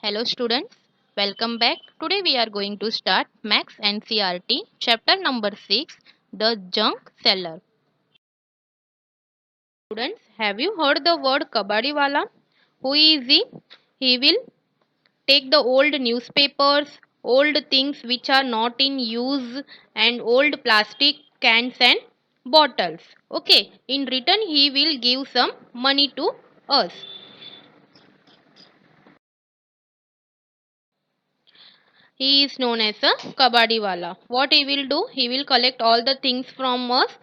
Hello students, welcome back. Today we are going to start Max NCRT chapter number 6, The Junk Seller. Students, have you heard the word Kabadiwala? Who is he? He will take the old newspapers, old things which are not in use and old plastic cans and bottles. Okay, in return he will give some money to us. He is known as a Kabadiwala. What he will do? He will collect all the things from us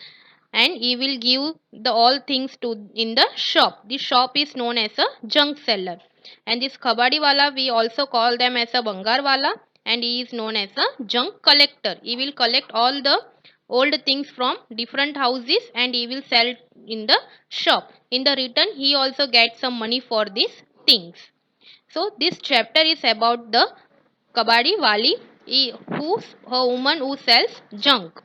and he will give the all things to in the shop. This shop is known as a junk seller. And this Kabadiwala we also call them as a Bangarwala and he is known as a junk collector. He will collect all the old things from different houses and he will sell in the shop. In the return he also gets some money for these things. So this chapter is about the Kabadi Wali, who's a woman who sells junk.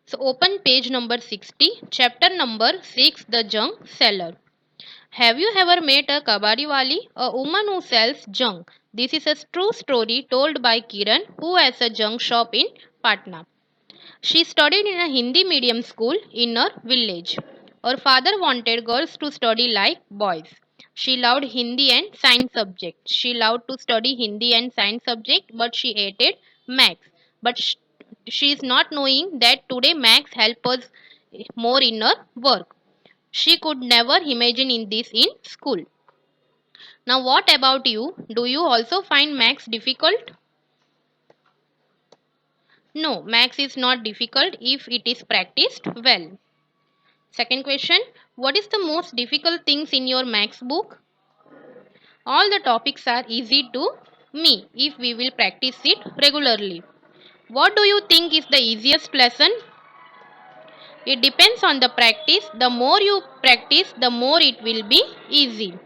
So open page number 60, chapter number 6, The Junk Seller. Have you ever met a Kabadi Wali, a woman who sells junk? This is a true story told by Kiran, who has a junk shop in Patna. She studied in a Hindi medium school in her village. Her father wanted girls to study like boys. She loved Hindi and science subject. She loved to study Hindi and science subject, but she hated maths. But she is not knowing that today maths help us more in her work. She could never imagine in this in school. Now what about you? Do you also find maths difficult? No, maths is not difficult if it is practiced well. Second question, what is the most difficult things in your maths book? All the topics are easy to me if we will practice it regularly. What do you think is the easiest lesson? It depends on the practice. The more you practice, the more it will be easy.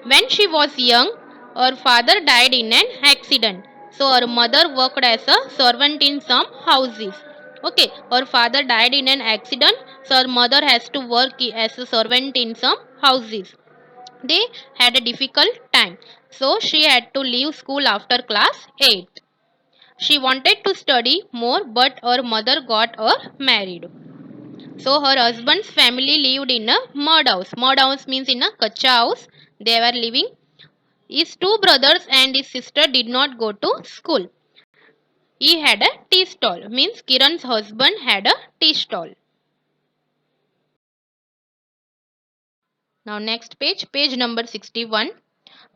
When she was young, her father died in an accident. So her mother worked as a servant in some houses. Okay, her father died in an accident, so her mother has to work as a servant in some houses. They had a difficult time, so she had to leave school after class 8. She wanted to study more, but her mother got her married. So her husband's family lived in a mud house. Mud house means in a kacha house. They were living. His two brothers and his sister did not go to school. He had a tea stall. Means Kiran's husband had a tea stall. Now next page, page number 61.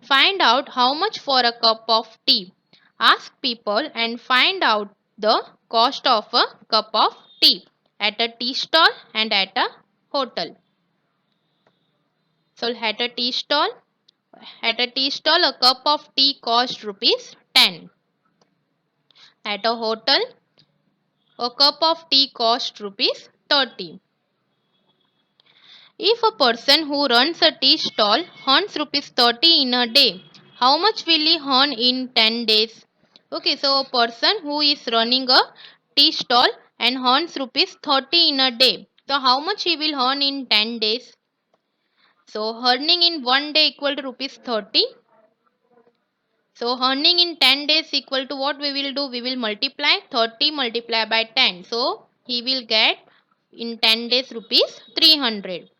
Find out how much for a cup of tea. Ask people and find out the cost of a cup of tea at a tea stall and at a hotel. So at a tea stall a cup of tea cost rupees 10. At a hotel a cup of tea cost rupees 30. If a person who runs a tea stall earns rupees 30 in a day, how much will he earn in 10 days? Okay, so a person who is running a tea stall and earns rupees 30 in a day. So how much he will earn in 10 days? So earning in one day equal to rupees 30. So earning in 10 days equal to what we will do? We will multiply 30 multiply by 10. So he will get in 10 days rupees 300.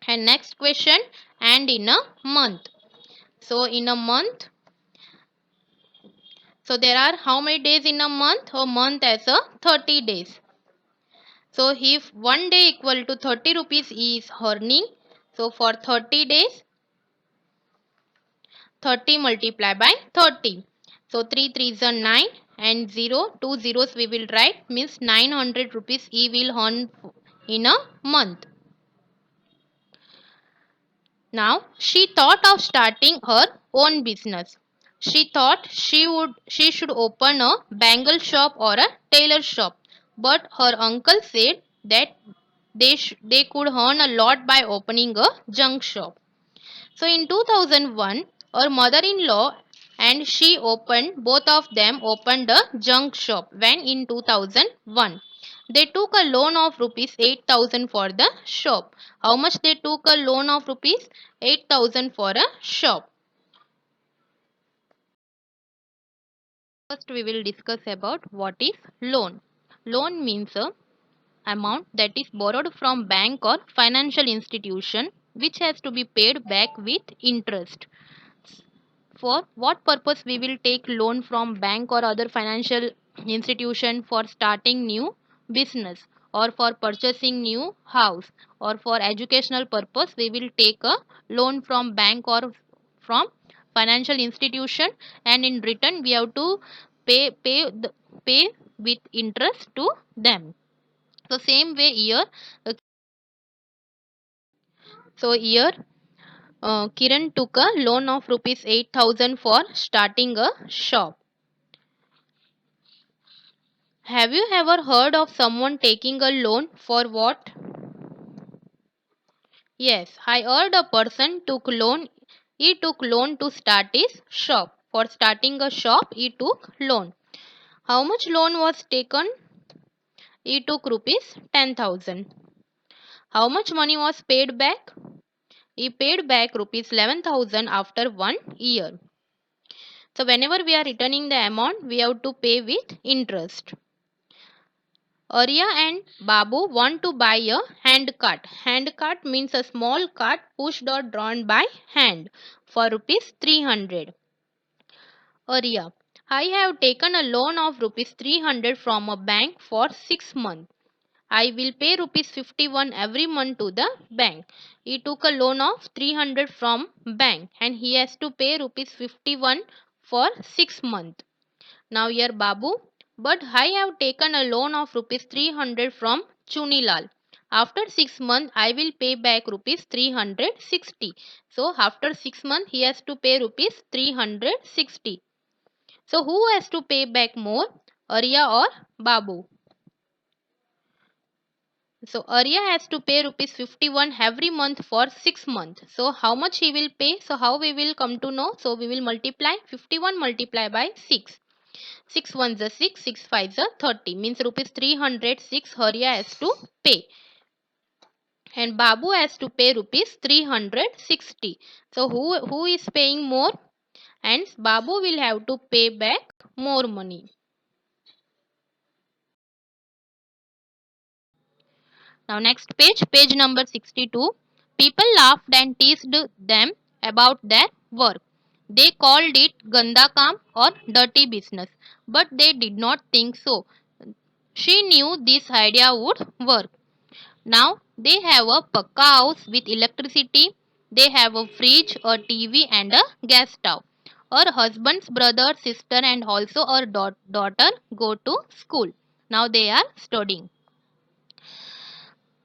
And next question, and in a month. So in a month, so there are how many days in a month? A month has a 30 days. So if one day equal to 30 rupees is earning, so for 30 days, 30 multiply by 30. So 3 3s are 9 and 0, 2 zeros we will write, means 900 rupees he will earn in a month. Now she thought of starting her own business. She thought she should open a bangle shop or a tailor shop, but her uncle said that they could earn a lot by opening a junk shop. So in 2001, her mother-in-law and she opened, both of them opened a junk shop when in 2001. They took a loan of rupees 8,000 for the shop. How much they took a loan of rupees 8,000 for a shop? First we will discuss about what is loan. Loan means a amount that is borrowed from bank or financial institution which has to be paid back with interest. For what purpose we will take loan from bank or other financial institution? For starting new business, or for purchasing new house, or for educational purpose we will take a loan from bank or from financial institution, and in return we have to pay with interest to them. So same way here, uh, Kiran took a loan of rupees 8,000 for starting a shop. Have you ever heard of someone taking a loan for what? Yes, I heard a person took loan. He took loan to start his shop. For starting a shop, he took loan. How much loan was taken? He took rupees 10,000. How much money was paid back? He paid back rupees 11,000 after 1 year. So whenever we are returning the amount, we have to pay with interest. Arya and Babu want to buy a hand cart. Hand cart means a small cart pushed or drawn by hand for rupees 300. Arya, I have taken a loan of rupees 300 from a bank for 6 months. I will pay rupees 51 every month to the bank. He took a loan of 300 from bank and he has to pay rupees 51 for 6 months. Now here Babu, but I have taken a loan of rupees 300 from Chunilal. After 6 months, I will pay back rupees 360. So after 6 months, he has to pay rupees 360. So who has to pay back more, Arya or Babu? So Arya has to pay rupees 51 every month for 6 months. So how much he will pay? So how we will come to know? So we will multiply 51 multiply by 6. 6 ones are 6, 6 fives are 30. Means rupees 306 Harya has to pay. And Babu has to pay rupees 360. So who is paying more? And Babu will have to pay back more money. Now next page, page number 62. People laughed and teased them about their work. They called it ganda kaam or dirty business, but they did not think so. She knew this idea would work. Now they have a pakka house with electricity. They have a fridge, a TV and a gas stove. Her husband's brother, sister and also her daughter go to school. Now they are studying.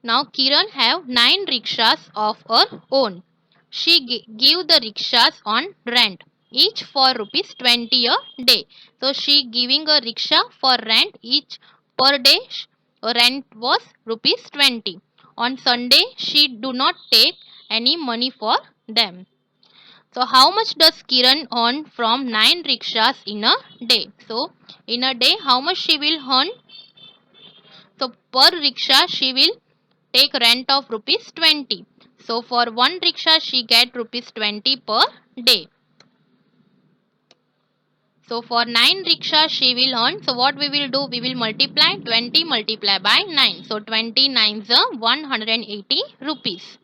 Now Kiran have 9 rickshaws of her own. She give the rickshaws on rent, each for rupees 20 a day. So she giving a rickshaw for rent each per day. Rent was rupees 20. On Sunday she do not take any money for them. So how much does Kiran earn from 9 rickshaws in a day? So in a day how much she will earn? So per rickshaw she will take rent of rupees 20. So for one rickshaw she get rupees 20 per day. So for 9 rickshaws she will earn. So what we will do? We will multiply 20 multiply by 9. So 29 is 180 rupees.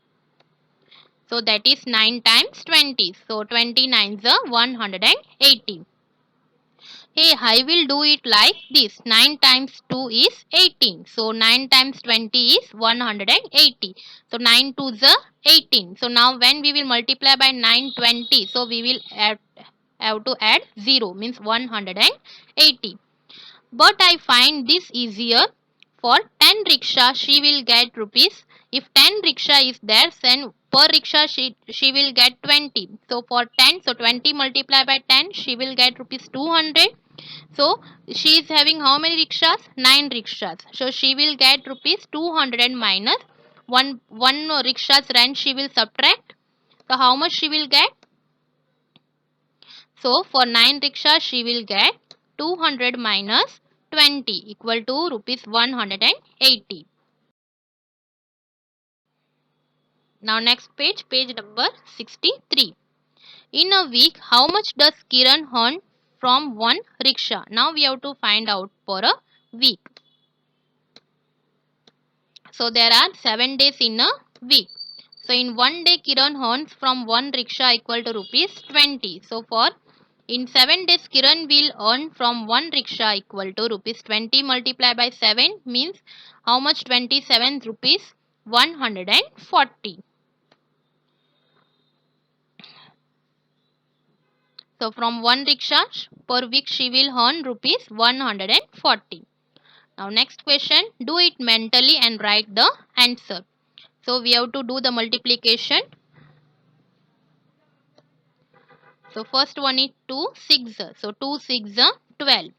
So that is 9 times 20. So 29 is 180. Hey, I will do it like this. 9 times 2 is 18. So 9 times 20 is 180. So 9 2 is 18. So now when we will multiply by 920, so we will have to add 0 means 180. But I find this easier. For 10 rickshaw she will get rupees. If 10 rickshaw is there, then per rickshaw she will get 20. So for 10, so 20 multiplied by 10, she will get rupees 200. So she is having how many rickshaws? 9 rickshaws. So she will get rupees 200 minus one rickshaws rent she will subtract. So how much she will get? So for 9 rickshaws she will get 200 minus 20 equal to rupees 180. Now next page, page number 63. In a week, how much does Kiran earn from one rickshaw? Now we have to find out for a week. So there are 7 days in a week. So in one day Kiran earns from one rickshaw equal to rupees 20. So for in 7 days Kiran will earn from one rickshaw equal to rupees 20 multiplied by 7 means how much? 27 rupees 140. So from one rickshaw per week she will earn rupees 140. Now next question, do it mentally and write the answer. So we have to do the multiplication. So first one is 2 6. So 2 6 12.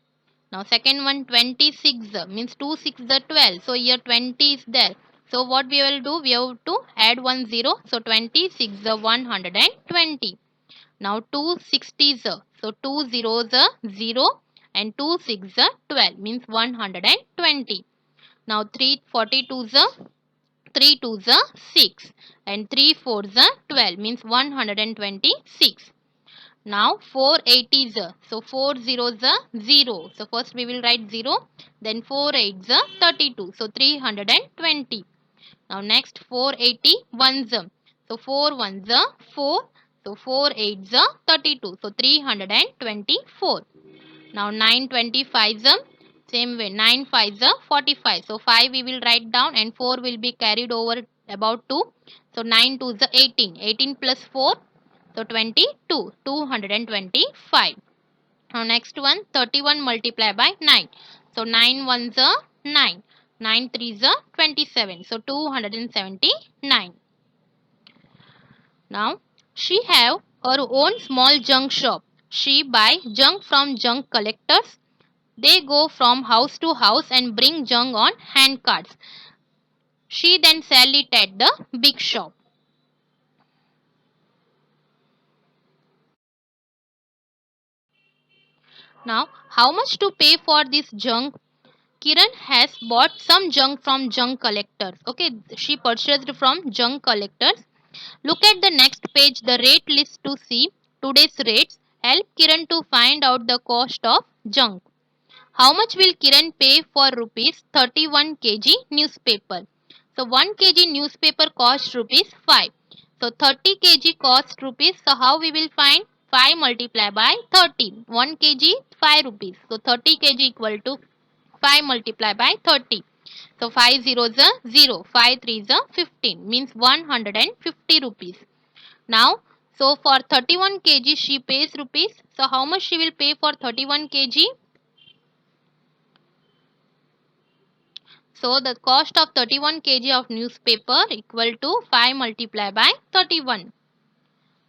Now second one 26 means 2 6 12. So here 20 is there. So what we will do? We have to add 1 0. So 26 120. Now 2 60s. So 2 zeros 0 and 2 6 12 means 120. Now 3 42s 3 2s 6 and 3 4s 12 means 126. Now 4 80s. So 4 zeros 0. So first we will write 0. Then 4 8s 32. So 320. Now next 4 81s. So 4 1s 4. So 4 8s 32. So 324. Now 9 25s. Same way 9 5s 45. So 5 we will write down and 4 will be carried over about 2. So 9 2s 18. 18 plus 4. So 22, 225. Now next one, 31 multiplied by 9. So 9 ones are 9. 9 threes are 27. So 279. Now she have her own small junk shop. She buy junk from junk collectors. They go from house to house and bring junk on hand carts. She then sell it at the big shop. Now how much to pay for this junk? Kiran has bought some junk from junk collectors. Okay, she purchased from junk collectors. Look at the next page, the rate list to see today's rates. Help Kiran to find out the cost of junk. How much will Kiran pay for rupees 31 kg newspaper? So 1 kg newspaper costs rupees 5. So 30 kg cost rupees. So how we will find? 5 multiplied by 30. 1 kg 5 rupees. So 30 kg equal to 5 multiplied by 30. So 5 zeros are 0. 5 threes are 15 means 150 rupees. Now, so for 31 kg she pays rupees. So how much she will pay for 31 kg? So the cost of 31 kg of newspaper equal to 5 multiplied by 31.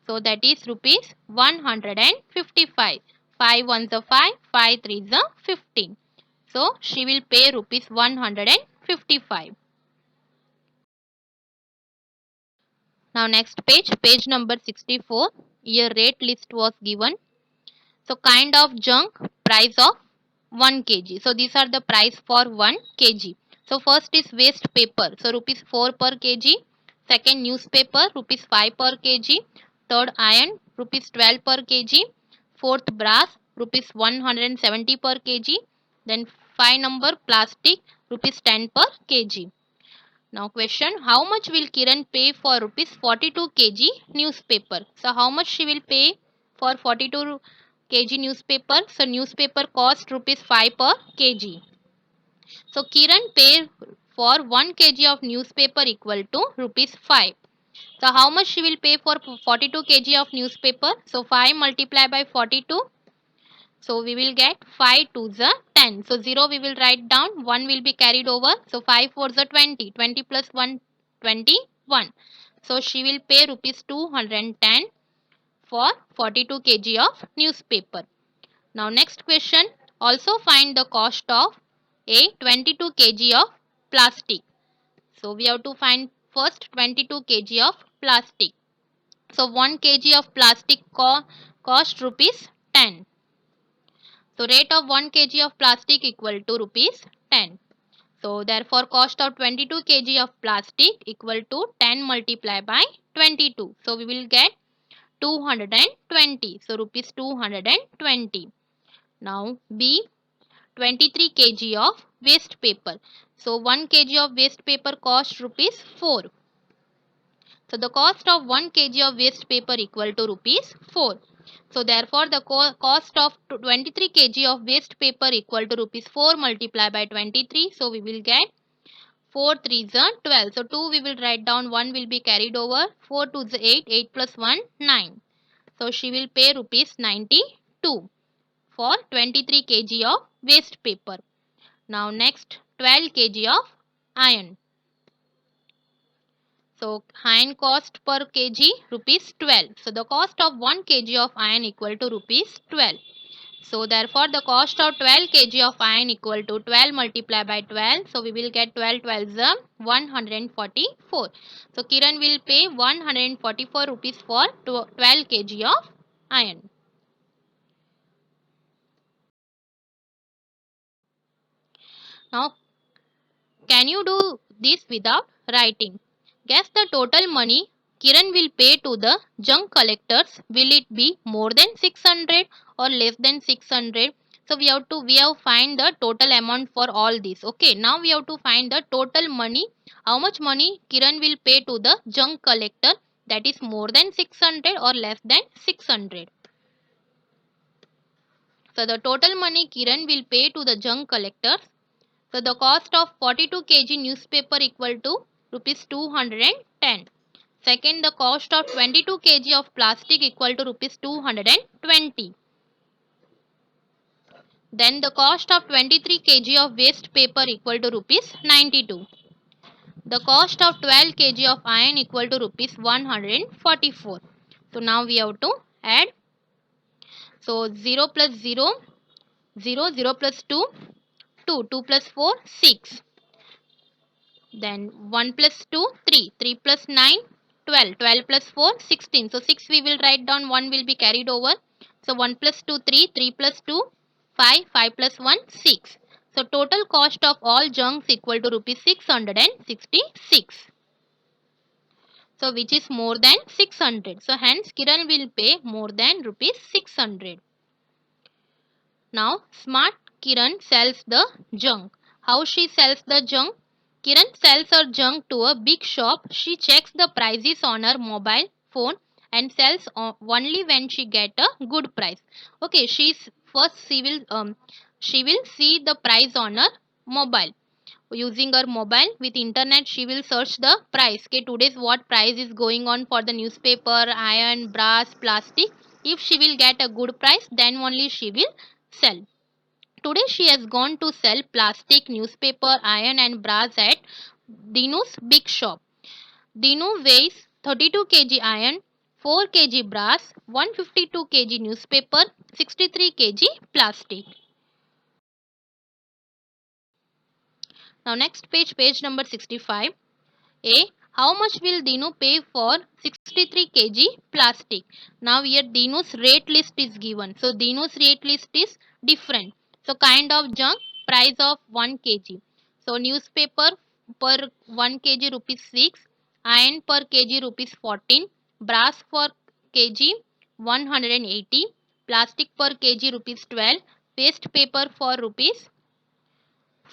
So that is rupees 155. 5 ones are 5, 5 threes are 15. So she will pay rupees 155. Now next page, page number 64. Here rate list was given. So kind of junk, price of 1 kg. So these are the price for 1 kg. So first is waste paper. So rupees 4 per kg. Second newspaper rupees 5 per kg. Third iron rupees 12 per kg. Fourth brass rupees 170 per kg. Then 5 number plastic rupees 10 per kg. Now question, how much will Kiran pay for rupees 42 kg newspaper? So how much she will pay for 42 kg newspaper? So newspaper cost rupees 5 per kg. So Kiran pay for 1 kg of newspaper equal to rupees 5. So how much she will pay for 42 kg of newspaper? So 5 multiplied by 42. So we will get 5 to the 10. So 0 we will write down. 1 will be carried over. So 5 4 the 20. 20 plus 1 21. So she will pay rupees 210 for 42 kg of newspaper. Now next question. Also find the cost of a 22 kg of plastic. So we have to find first 22 kg of plastic. So 1 kg of plastic cost rupees 10. So rate of 1 kg of plastic equal to rupees 10. So therefore cost of 22 kg of plastic equal to 10 multiplied by 22. So we will get 220. So rupees 220. Now B, 23 kg of waste paper. So 1 kg of waste paper cost rupees 4. So the cost of 1 kg of waste paper equal to rupees 4. So therefore the cost of 23 kg of waste paper equal to rupees 4 multiplied by 23. So we will get 4 3s are 12. So 2 we will write down, 1 will be carried over. 4 2s are 8, 8 plus 1 9. So she will pay rupees 92 for 23 kg of waste paper. Now next 12 kg of iron. So iron cost per kg rupees 12. So the cost of 1 kg of iron equal to rupees 12. So therefore the cost of 12 kg of iron equal to 12 multiplied by 12. So we will get 12 12 is 144. So Kiran will pay 144 rupees for 12 kg of iron. Now can you do this without writing? Guess the total money Kiran will pay to the junk collectors. Will it be more than 600 or less than 600? So we have find the total amount for all this. Okay, now we have to find the total money. How much money Kiran will pay to the junk collector, that is more than 600 or less than 600. So the total money Kiran will pay to the junk collectors. So the cost of 42 kg newspaper equal to rupees 210. Second, the cost of 22 kg of plastic equal to rupees 220. Then the cost of 23 kg of waste paper equal to rupees 92. The cost of 12 kg of iron equal to rupees 144. So now we have to add. So 0 plus 0, 0, 0 plus 2, 2, 2 plus 4, 6. Then 1 plus 2, 3, 3 plus 9, 12, 12 plus 4, 16. So 6 we will write down, 1 will be carried over. So 1 plus 2, 3, 3 plus 2, 5, 5 plus 1, 6. So total cost of all junks equal to rupees 666. So which is more than 600. So hence Kiran will pay more than rupees 600. Now smart Kiran sells the junk. How she sells the junk? Kiran sells her junk to a big shop. She checks the prices on her mobile phone and sells only when she get a good price. Okay, she will see the price on her mobile. Using her mobile with internet, she will search the price. Okay, today's what price is going on for the newspaper, iron, brass, plastic. If she will get a good price, then only she will sell. Today she has gone to sell plastic, newspaper, iron and brass at Dinu's big shop. Dinu weighs 32 kg iron, 4 kg brass, 152 kg newspaper, 63 kg plastic. Now next page, page number 65. A. How much will Dinu pay for 63 kg plastic? Now here Dinu's rate list is given. So Dinu's rate list is different. So kind of junk, price of 1 kg. So newspaper per 1 kg rupees 6, iron per kg rupees 14, brass per kg 180, plastic per kg rupees 12, waste paper for rupees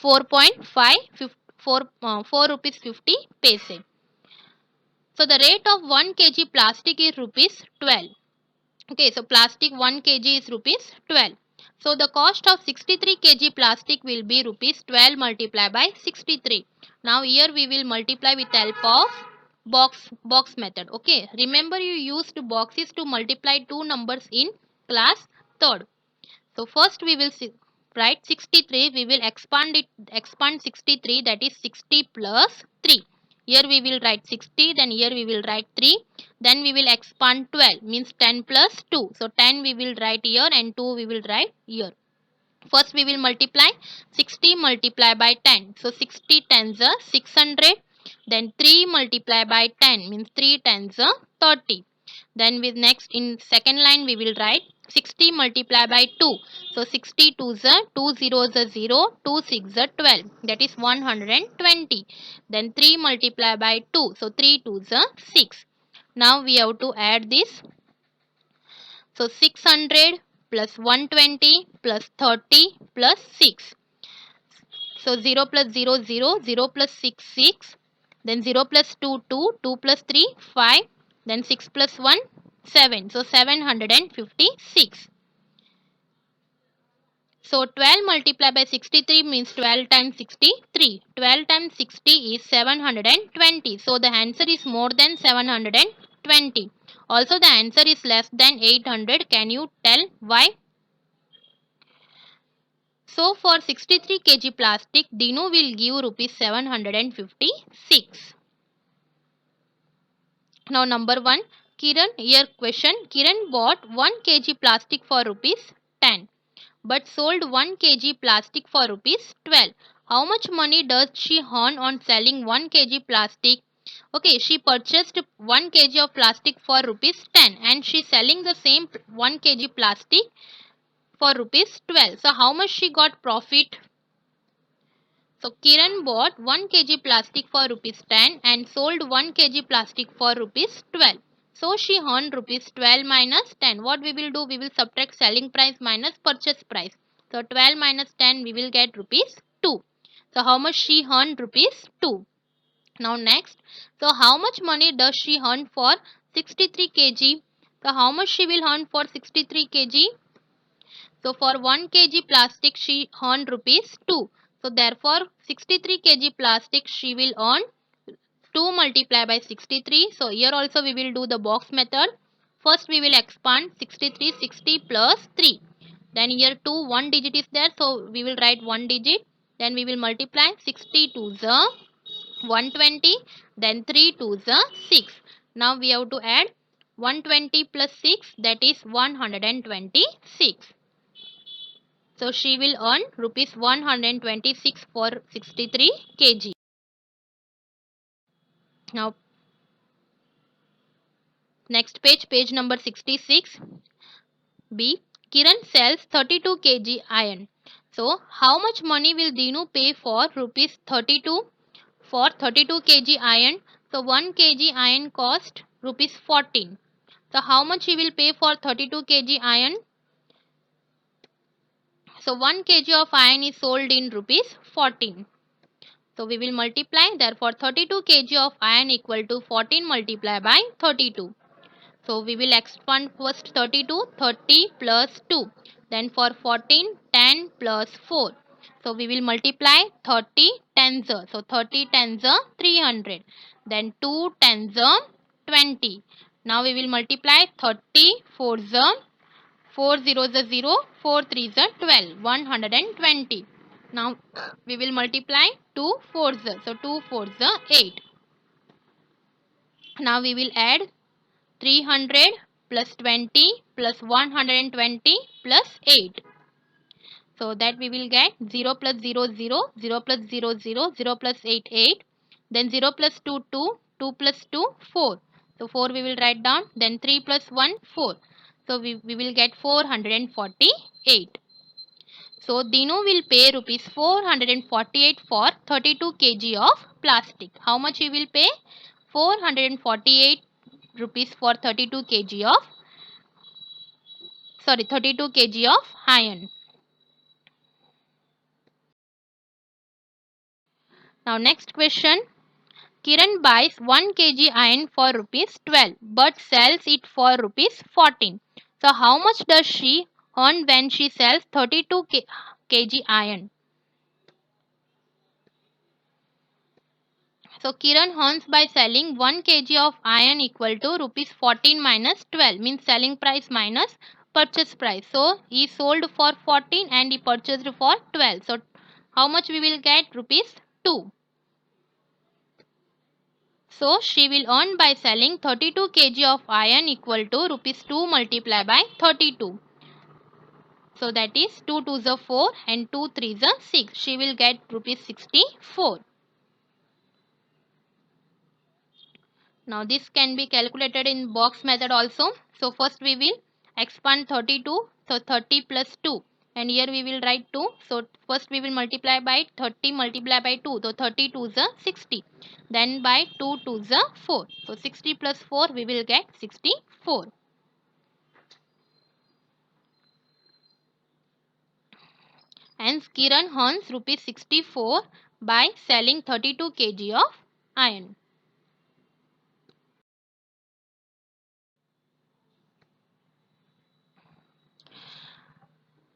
4.5, 4 rupees 50 paise. So the rate of 1 kg plastic is rupees 12. Okay, so plastic 1 kg is rupees 12. So the cost of 63 kg plastic will be rupees 12 multiplied by 63. Now here we will multiply with help of box method. Okay, remember you used boxes to multiply two numbers in class 3rd. So first we will write 63. We will expand 63, that is 60 plus 3. Here we will write 60, then here we will write 3. Then we will expand 12, means 10 plus 2. So 10 we will write here and 2 we will write here. First we will multiply 60 multiply by 10. So 60 tens are 600. Then 3 multiply by 10 means 3 tens are 30. Then with next in second line we will write 60 multiplied by 2. So 62 is a 2 zeros are 0, 2 6 is a 12. That is 120. Then 3 multiplied by 2. So 3 2 is a 6. Now we have to add this. So 600 plus 120 plus 30 plus 6. So 0 plus 0 0, 0 plus 6 6. Then 0 plus 2 2, 2 plus 3 5. Then 6 plus 1 7. So 756. So 12 multiplied by 63 means 12 times 63. 12 times 60 is 720. So the answer is more than 720. Also the answer is less than 800. Can you tell why? So for 63 kg plastic, Dinu will give rupees 756. Now number 1, Kiran, here question. Kiran bought 1 kg plastic for rupees 10 but sold 1 kg plastic for rupees 12. How much money does she earn on selling 1 kg plastic? Okay, she purchased 1 kg of plastic for rupees 10 and she selling the same 1 kg plastic for rupees 12. So how much she got profit? So Kiran bought 1 kg plastic for rupees 10 and sold 1 kg plastic for rupees 12. So she earned rupees 12 minus 10. What we will do? We will subtract selling price minus purchase price. So 12 minus 10 we will get rupees 2. So how much she earned? Rupees 2. Now next. So how much money does she earn for 63 kg? So how much she will earn for 63 kg? So for 1 kg plastic she earned rupees 2. So therefore 63 kg plastic she will earn 2 multiplied by 63. So here also we will do the box method. First we will expand 63 60 plus 3. Then here 2 1 digit is there. So we will write 1 digit. Then we will multiply 62 the 120. Then 3 2 the 6. Now we have to add 120 plus 6, that is 126. So she will earn rupees 126 for 63 kg. Now next page, page number 66. B. Kiran sells 32 kg iron. So how much money will Dinu pay for rupees 32 for 32 kg iron? So 1 kg iron cost rupees 14. So how much he will pay for 32 kg iron? So 1 kg of iron is sold in rupees 14. So we will multiply, therefore 32 kg of iron equal to 14 multiplied by 32. So we will expand first 32, 30 plus 2. Then for 14, 10 plus 4. So we will multiply 30 tens. So 30 tens 300. Then 2 tens 20. Now we will multiply 30 fours 4 zeros are 0, 4 threes are 12, 120. Now we will multiply 2 fours, so 2 fours are 8. Now we will add 300 plus 20 plus 120 plus 8. So that we will get 0 plus 0 0, 0 plus 0 0, 0 plus 8 8. Then 0 plus 2 2, 2 plus 2 4. So 4 we will write down. Then 3 plus 1 4. So we will get 448. So Dinu will pay rupees 448 for 32 kg of plastic. How much he will pay? 448 rupees for 32 kg of 32 kg of iron. Now next question. Kiran buys 1 kg iron for rupees 12 but sells it for rupees 14. So how much does she earn when she sells 32 kg iron? So Kiran earns by selling 1 kg of iron equal to rupees 14 minus 12, means selling price minus purchase price. So he sold for 14 and he purchased for 12. So how much we will get? Rupees 2. So she will earn by selling 32 kg of iron equal to rupees 2 multiplied by 32. So that is 2 2s are 4 and 2 3s are 6. She will get rupees 64. Now this can be calculated in box method also. So first we will expand 32, so 30 plus 2, and here we will write 2. So first we will multiply by 30 multiply by 2, so 32 is 60, then by 2 2 is 4, so 60 plus 4 we will get 64. Hence Kiran earns rupees 64 by selling 32 kg of iron.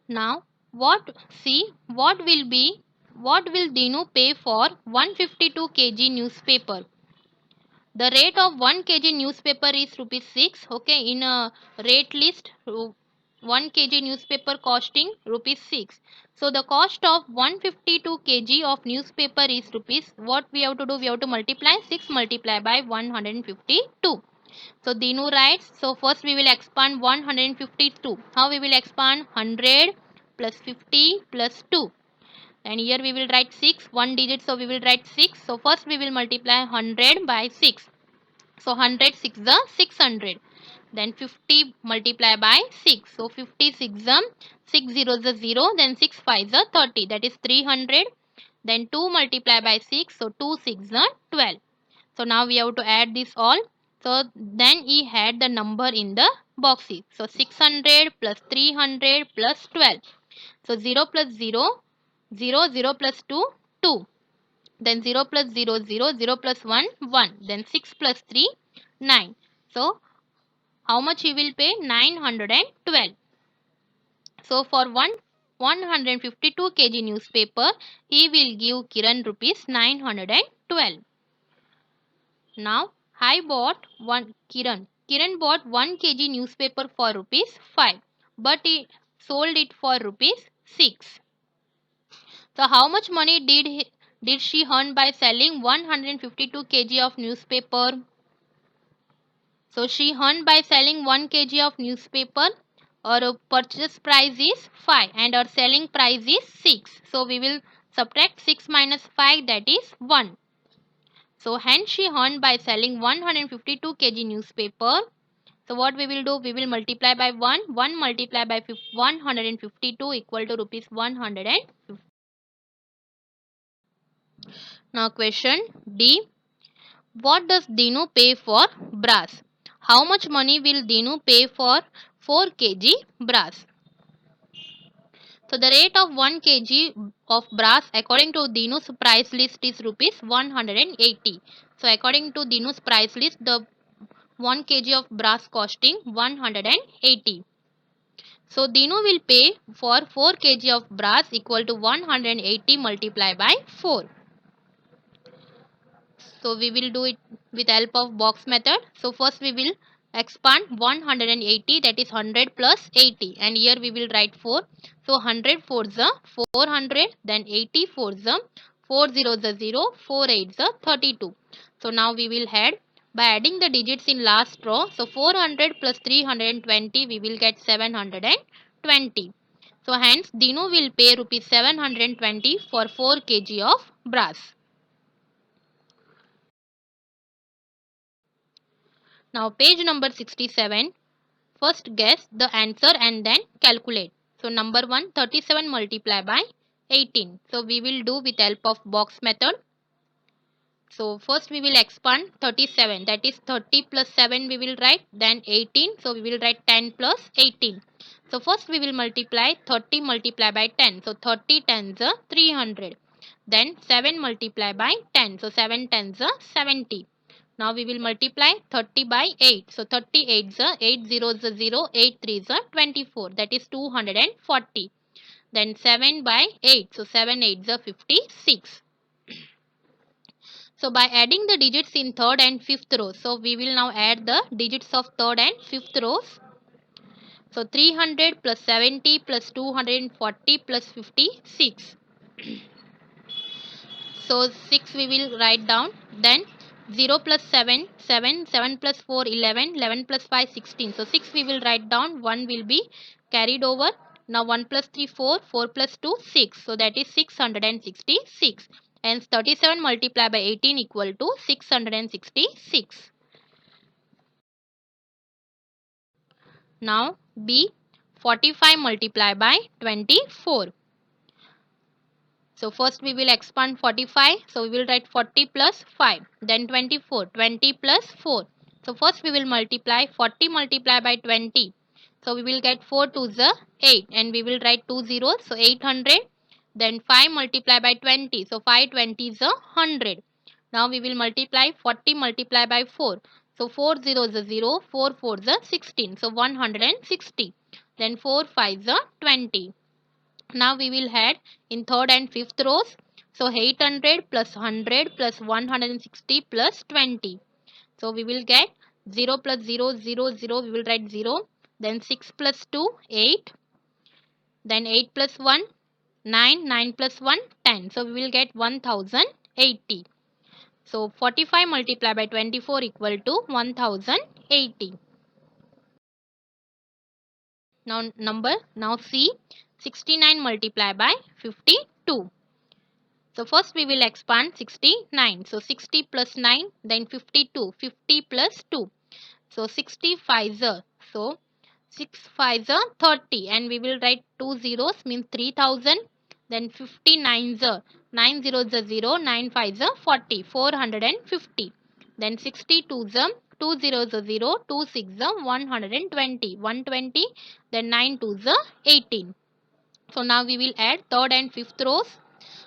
Now what what will Dinu pay for 152 kg newspaper? The rate of 1 kg newspaper is rupees 6. Okay, in a rate list 1 kg newspaper costing rupees 6. So the cost of 152 kg of newspaper is rupees. What we have to do? We have to multiply 6 multiply by 152. So Dinu writes, so first we will expand 152. How we will expand? 100 plus 50 plus 2. And here we will write 6, one digit, so we will write 6. So first we will multiply 100 by 6. So 100 6 is 600. Then 50 multiply by 6. So 56 6 zeros is 0. Then 6 5 is 30. That is 300. Then 2 multiply by 6. So 2 6 is 12. So now we have to add this all. So then he had the number in the boxes. So 600 plus 300 plus 12. So 0 plus 0, 0, 0 plus 2, 2. Then 0 plus 0, 0, 0 plus 1, 1. Then 6 plus 3, 9. So how much he will pay? 912. So for 152 kg newspaper, he will give Kiran rupees 912. Now I bought one Kiran. Kiran bought 1 kg newspaper for rupees 5, but he sold it for rupees 6. So how much money did she earn by selling 152 kg of newspaper? So she earned by selling 1 kg of newspaper. Our purchase price is 5 and our selling price is 6. So we will subtract 6 minus 5, that is 1. So hence she earned by selling 152 kg newspaper. So what we will do? We will multiply by 1. 1 multiply by 152 equal to rupees 150. Now question D. What does Dinu pay for brass? How much money will Dinu pay for 4 kg brass? So the rate of 1 kg of brass according to Dinu's price list is rupees 180. So according to Dinu's price list, the 1 kg of brass costing 180. So Dinu will pay for 4 kg of brass equal to 180 multiplied by 4. So we will do it with help of box method. So first we will expand 180, that is 100 plus 80, and here we will write 4. So 100 4 is 400, then 80 4 is 4 0 is 0, 4 8 is 32. So now we will add by adding the digits in last row. So 400 plus 320 we will get 720. So hence Dinu will pay rupees 720 for 4 kg of brass. Now page number 67. First guess the answer and then calculate. So number 1, 37 multiply by 18. So we will do with help of box method. So first we will expand 37, that is 30 plus 7 we will write, then 18. So we will write 10 plus 18. So first we will multiply 30 multiply by 10. So 30 tens are 300. Then 7 multiply by 10. So 7 tens are 70. Now we will multiply 30 by 8. So 38 is 8 zeros is 0, 8 threes are 24. That is 240. Then 7 by 8. So 7 8s are 56. So by adding the digits in third and fifth row, so we will now add the digits of third and fifth rows. So 300 plus 70 plus 240 plus 56. So 6 we will write down. Then 0 plus 7, 7, 7 plus 4, 11, 11 plus 5, 16. So 6 we will write down, 1 will be carried over. Now 1 plus 3, 4, 4 plus 2, 6. So that is 666. Hence 37 multiplied by 18 equal to 666. Now B. 45 multiplied by 24. So first we will expand 45. So we will write 40 plus 5. Then 24. 20 plus 4. So first we will multiply 40 multiplied by 20. So we will get 4 to the 8 and we will write 2 zeros. So 800. Then 5 multiplied by 20. So 5 20 is a 100. Now we will multiply 40 multiplied by 4. So 4 zeros is 0. 4 4 is 16. So 160. Then 4 5 is 20. Now we will add in third and fifth rows. So 800 plus 100 plus 160 plus 20. So we will get 0 plus 0 0 0. We will write 0. Then 6 plus 2 8. Then 8 plus 1 9. 9 plus 1 10. So we will get 1080. So 45 multiplied by 24 equal to 1080. Now see 69 multiplied by 52. So first we will expand 69. So 60 plus 9, then 52. 50 plus 2. So 65 is so 6 5 is 30 and we will write 2 zeros means 3000. Then 59 is 9 zeros is 0, 9 5 is 40, 450. Then 62 is 2 zeros is 0, 2 6 is 120, 120. Then 9 2 is 18. So now we will add third and fifth rows.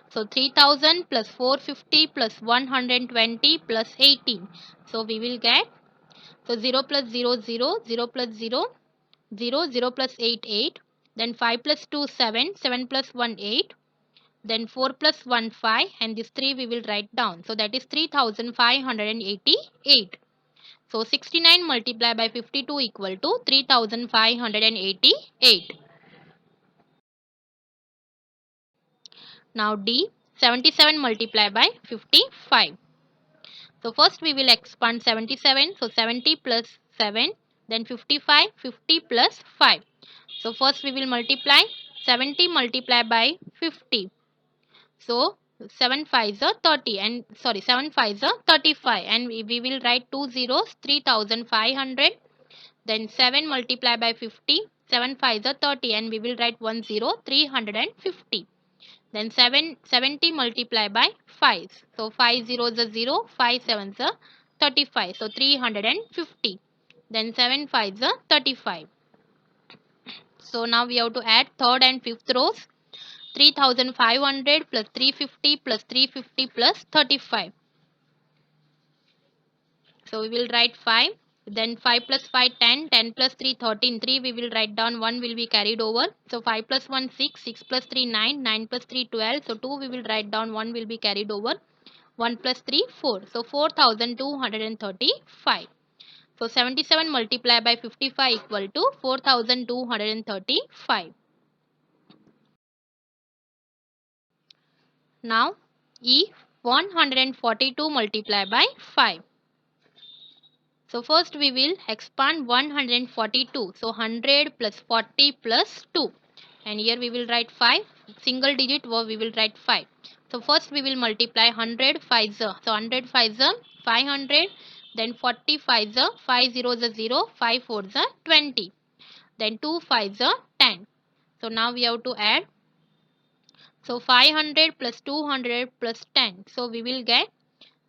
So 3000 plus 450 plus 120 plus 18. So we will get, so 0 plus 0 0, 0 plus 0 0, 0 plus 8 8. Then 5 plus 2 7, 7 plus 1 8. Then 4 plus 1 5 and this 3 we will write down. So that is 3588. So 69 multiplied by 52 equal to 3588. Now D, 77 multiplied by 55. So first we will expand 77. So 70 plus 7. Then 55. 50 plus 5. So first we will multiply 70 multiplied by 50. So 7 5 is 30 and sorry 7 5 is 35 and we will write 2 zeros 3500. Then 7 multiplied by 50. 7 5 is 30 and we will write 1 0 350. Then 70 multiplied by 5. So 5 zeros is 0, 5 sevens is 35. So 350. Then 7 5 is 35. So now we have to add third and fifth rows. 3500 plus 350 plus 350 plus 35. So we will write 5. Then 5 plus 5 10, 10 plus 3 13, 3 we will write down, 1 will be carried over. So 5 plus 1 6, 6 plus 3 9, 9 plus 3 12. So 2 we will write down, 1 will be carried over. 1 plus 3 4. So 4235. So 77 multiplied by 55 equal to 4235. Now E, 142 multiplied by 5. So first we will expand 142. So 100 plus 40 plus 2. And here we will write 5. Single digit we will write 5. So first we will multiply 100 5 so 100 5 500. Then 40 5 5 zeros 0, 5 4 20. Then 2 5 10. So now we have to add. So 500 plus 200 plus 10. So we will get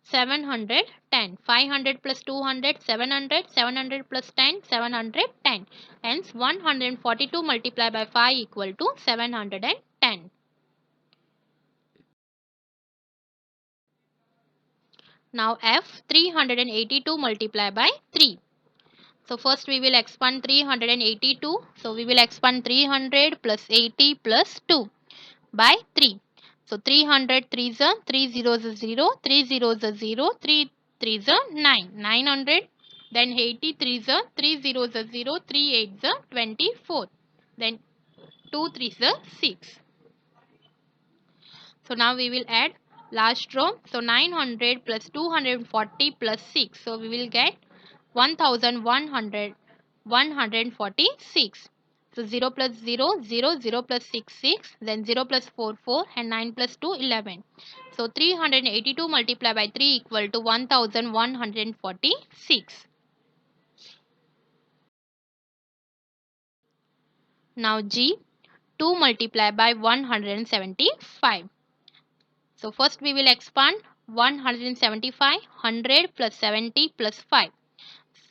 710. 500 plus 200 700. 700 plus 10 710. Hence 142 multiplied by 5 equal to 710. Now F, 382 multiplied by 3. So first we will expand 382. So we will expand 300 plus 80 plus 2 by 3. So 300 3 3 zeros is 0, 3 zeros is 0, 3 3 is 9, 900. Then 83 is 3 zeros is 0, 3 8 is 24. Then 2 3 is 6. So now we will add last row. So 900 plus 240 plus 6. So we will get 146. So 0 plus 0, 0, 0 plus 6, 6, then 0 plus 4, 4, and 9 plus 2, 11. So 382 multiplied by 3 equal to 1146. Now G, 2 multiplied by 175. So first we will expand 175, 100 plus 70 plus 5.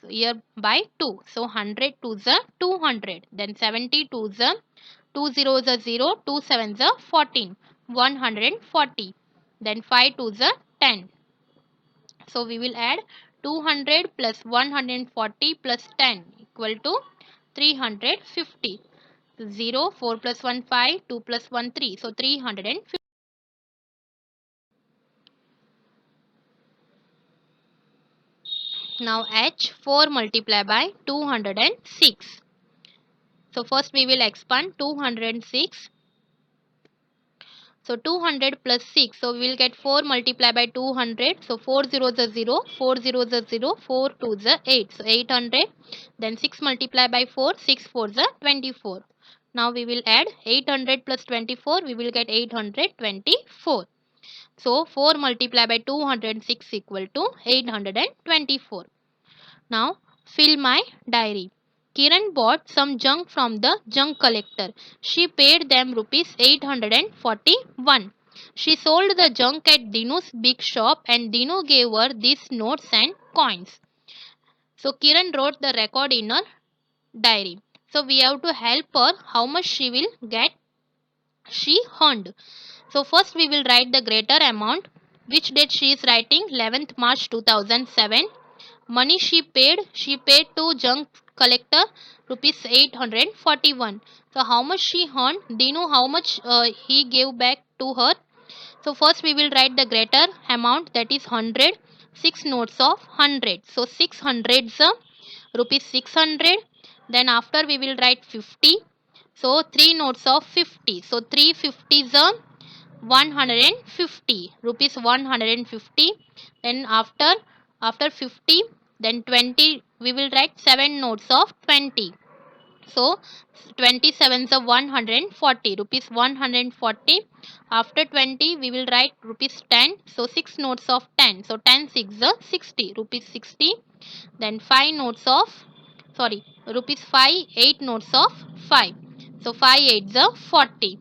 So here by 2. So 100 to the 200. Then 70 to the 2 zeros are 0, 2 sevens are 14. 140. Then 5 to the 10. So we will add 200 plus 140 plus 10 equal to 350. So 0, 4 plus 1, 5, 2 plus 1, 3. So 350. Now H, 4 multiplied by 206. So first we will expand 206. So 200 plus 6. So we will get 4 multiplied by 200. So 4 zeros are 0. 4 zeros are 0. 4 twos are 8. So 800. Then 6 multiplied by 4. 6 fours are 24. Now we will add 800 plus 24. We will get 824. So 4 multiplied by 206 equal to 824. Now fill my diary. Kiran bought some junk from the junk collector. She paid them rupees 841. She sold the junk at Dinu's big shop and Dinu gave her these notes and coins. So Kiran wrote the record in her diary. So we have to help her how much she will get she earned. So first we will write the greater amount. Which date she is writing? 11th March 2007. Money she paid to junk collector rupees 841. So how much she earned? Do you know how much he gave back to her? So first we will write the greater amount, that is 100. 6 notes of 100. So 600s rupees 600. Then after we will write 50. So 3 notes of 50. So 350s 150 rupees 150. Then after 50, then 20 we will write 7 notes of 20. So 27 is 140 rupees 140. After 20 we will write rupees 10. So 6 notes of 10. So 10 6 is 60 rupees 60. Then 5 notes of rupees 5, 8 notes of 5. So 5 8 is 40.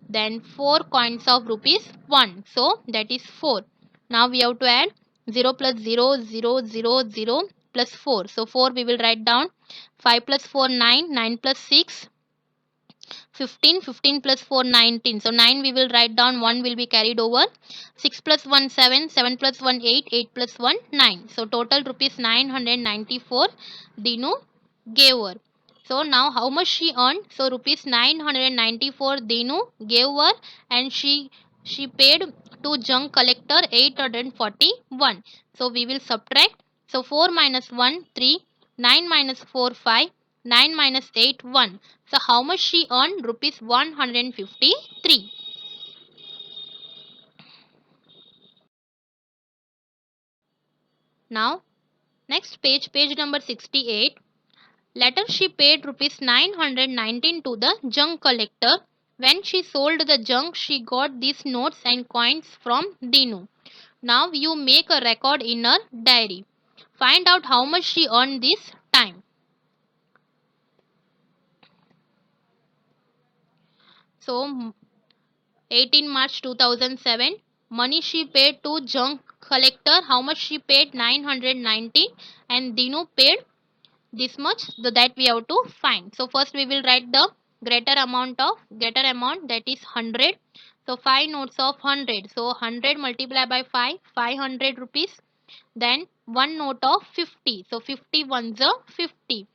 Then 4 coins of rupees 1. So that is 4. Now we have to add 0 plus 0 0 0 0 plus 4. So 4 we will write down. 5 plus 4 9, 9 plus 6 15, 15 plus 4 19. So 9 we will write down, 1 will be carried over. 6 plus 1 7, 7 plus 1 8, 8 plus 1 9. So total rupees 994 Dinu gave her. So now how much she earned? So rupees 994 Dinu gave her, and she paid to junk collector 841. So we will subtract. So 4 minus 1 3, 9 minus 4 5, 9 minus 8 1. So how much she earned? Rupees 153. Now next page, page number 68. Later she paid rupees 919 to the junk collector. When she sold the junk, she got these notes and coins from Dinu. Now you make a record in her diary. Find out how much she earned this time. So 18 March 2007, money she paid to junk collector, how much she paid? 919, and Dinu paid this much. So that we have to find. So first we will write the greater amount, that is 100. So 5 notes of 100. So 100 multiplied by 5, 500 rupees. Then 1 note of 50. So 50 ones are 50.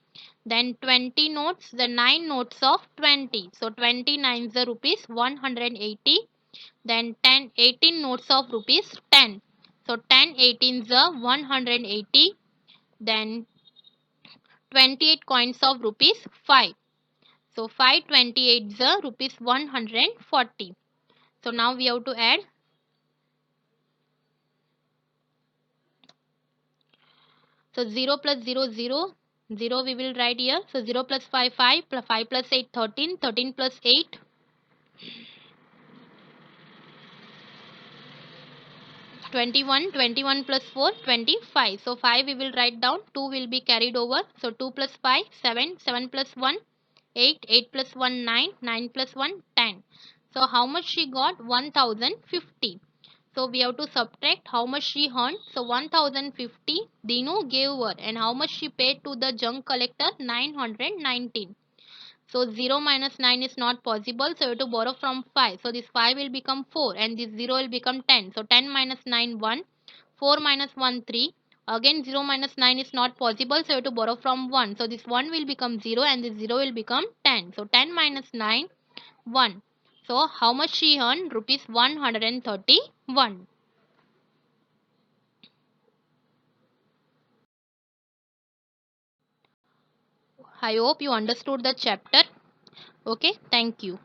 Then 20 notes, the 9 notes of 20. So 29 is the rupees 180. Then 10 18 notes of rupees 10. So 10 18 is the 180. Then 28 coins of rupees 5. So 528 is the rupees 140. So now we have to add. So 0 plus 0 0, 0 we will write here. So 0 plus 5 5, plus 5 plus 8 13, 13 plus 8 21, 21 plus 4 25. So 5 we will write down, 2 will be carried over. So 2 plus 5 7, 7 plus 1 8, 8 plus 1 9, 9 plus 1 10. So how much she got? 1050. So we have to subtract how much she earned. So 1050 Dinu gave her, and how much she paid to the junk collector? 919. So 0 minus 9 is not possible. So you have to borrow from 5. So this 5 will become 4 and this 0 will become 10. So 10 minus 9 1. 4 minus 1 3. Again 0 minus 9 is not possible. So you have to borrow from 1. So this 1 will become 0 and this 0 will become 10. So 10 minus 9 1. So how much she earned? Rupees 131. I hope you understood the chapter. Okay, thank you.